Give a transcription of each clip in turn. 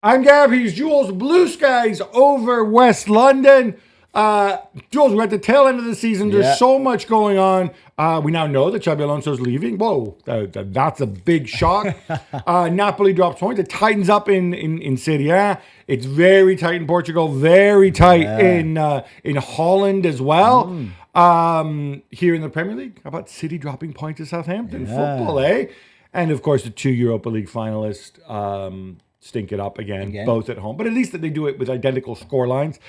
I'm Gab, he's Jules. Blue skies over West London. Jules, we're at the tail end of the season. There's so much going on. We now know that Xabi Alonso's leaving. Whoa, that's a big shock. Napoli drops points. It tightens up in Serie A. It's very tight in Portugal, very tight in Holland as well. Here in the Premier League, how about City dropping points to Southampton? Football, eh? And of course, the two Europa League finalists stink it up again, both at home. But at least that they do it with identical score lines.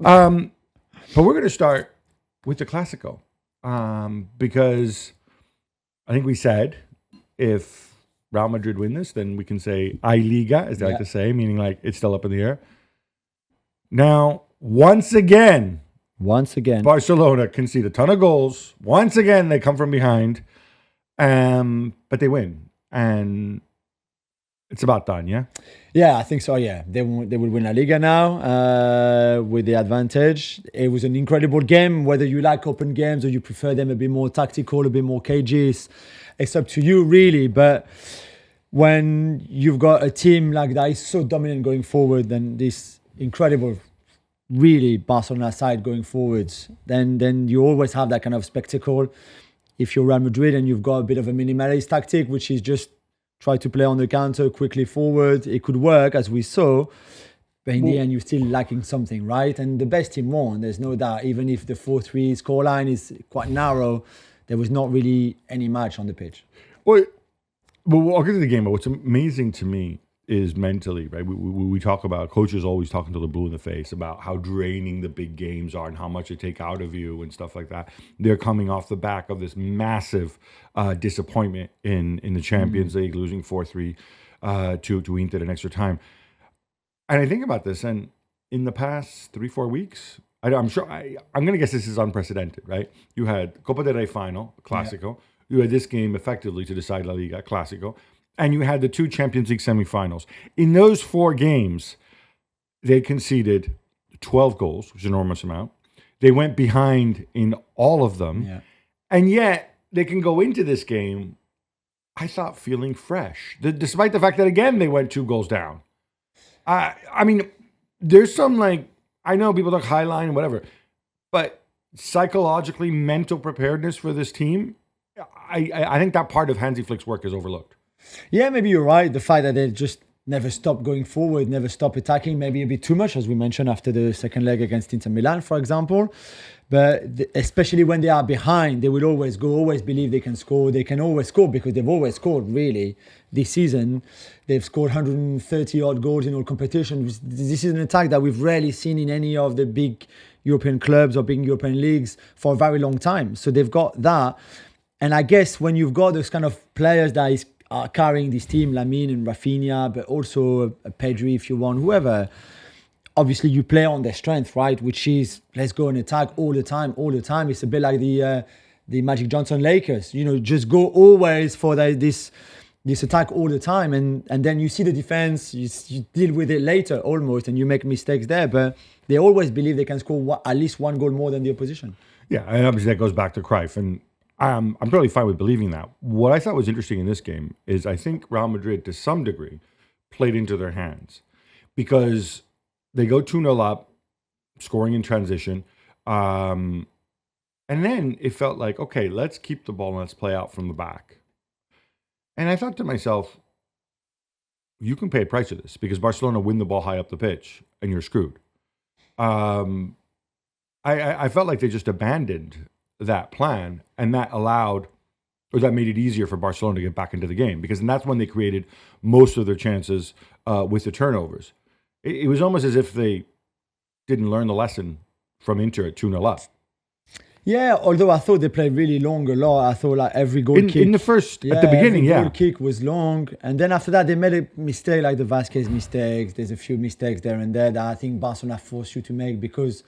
But we're going to start with the Clásico because I think we said if Real Madrid win this, then we can say LaLiga, as they like to say, meaning like it's still up in the air. Now, once again, Barcelona concede a ton of goals. Once again, they come from behind, but they win. And it's about done, yeah? Yeah, I think so, yeah. They will win La Liga now with the advantage. It was an incredible game. Whether you like open games or you prefer them a bit more tactical, a bit more cagey, it's up to you, really. But when you've got a team like that is so dominant going forward, then this incredible, really Barcelona side going forwards, then you always have that kind of spectacle. If you're Real Madrid and you've got a bit of a minimalist tactic, which is just try to play on the counter, quickly forward. It could work, as we saw. But in the end, you're still lacking something, right? And the best team won, there's no doubt. Even if the 4-3 scoreline is quite narrow, there was not really any match on the pitch. Well, I'll get to the game, but what's amazing to me is mentally, right? We talk about, coaches always talking to the blue in the face about how draining the big games are and how much they take out of you and stuff like that. They're coming off the back of this massive disappointment in the Champions League, losing 4-3 to Inter in extra time. And I think about this, and in the past 3-4 weeks, I'm going to guess this is unprecedented, right? You had Copa del Rey final, Clásico. You had this game effectively to decide La Liga, Clásico. And you had the two Champions League semifinals. In those 4 games, they conceded 12 goals, which is an enormous amount. They went behind in all of them. Yeah. And yet, they can go into this game, I thought, feeling fresh. Despite the fact that, again, they went 2 goals down. I mean, there's some, like, I know people talk high line and whatever, but psychologically, mental preparedness for this team, I think that part of Hansi Flick's work is overlooked. Yeah, maybe you're right. The fact that they just never stop going forward, never stop attacking, maybe a bit too much, as we mentioned after the second leg against Inter Milan, for example. But especially when they are behind, they will always believe they can score. They can always score because they've always scored, really, this season. They've scored 130-odd goals in all competitions. This is an attack that we've rarely seen in any of the big European clubs or big European leagues for a very long time. So they've got that. And I guess when you've got those kind of players that are carrying this team, Lamine and Rafinha, but also Pedri, if you want, whoever. Obviously, you play on their strength, right? Which is, let's go and attack all the time. It's a bit like the Magic Johnson Lakers. You know, just go always for this attack all the time. And then you see the defense, you deal with it later almost, and you make mistakes there. But they always believe they can score at least 1 goal more than the opposition. Yeah, and obviously that goes back to Cruyff. And I'm totally fine with believing that. What I thought was interesting in this game is I think Real Madrid, to some degree, played into their hands because they go 2-0 up, scoring in transition. And then it felt like, okay, let's keep the ball and let's play out from the back. And I thought to myself, you can pay a price for this because Barcelona win the ball high up the pitch and you're screwed. I felt like they just abandoned that plan, and that made it easier for Barcelona to get back into the game because that's when they created most of their chances with the turnovers. It was almost as if they didn't learn the lesson from Inter at 2-0 up. Yeah, although I thought they played really long a lot. I thought like every goal kick in the first at the beginning, every goal kick was long, and then after that they made a mistake like the Vasquez mistakes. There's a few mistakes there and there that I think Barcelona forced you to make because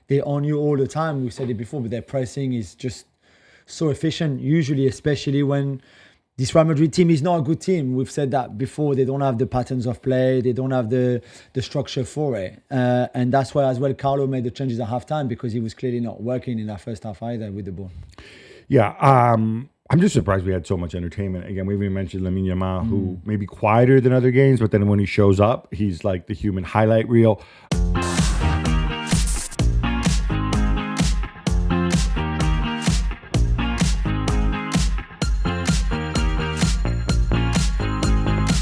they're on you all the time. We said it before, but their pressing is just so efficient, usually, especially when this Real Madrid team is not a good team. We've said that before. They don't have the patterns of play. They don't have the structure for it. And that's why, as well, Carlo made the changes at halftime because he was clearly not working in that first half either with the ball. Yeah. I'm just surprised we had so much entertainment. Again, we even mentioned Lamine Yamal, who may be quieter than other games, but then when he shows up, he's like the human highlight reel.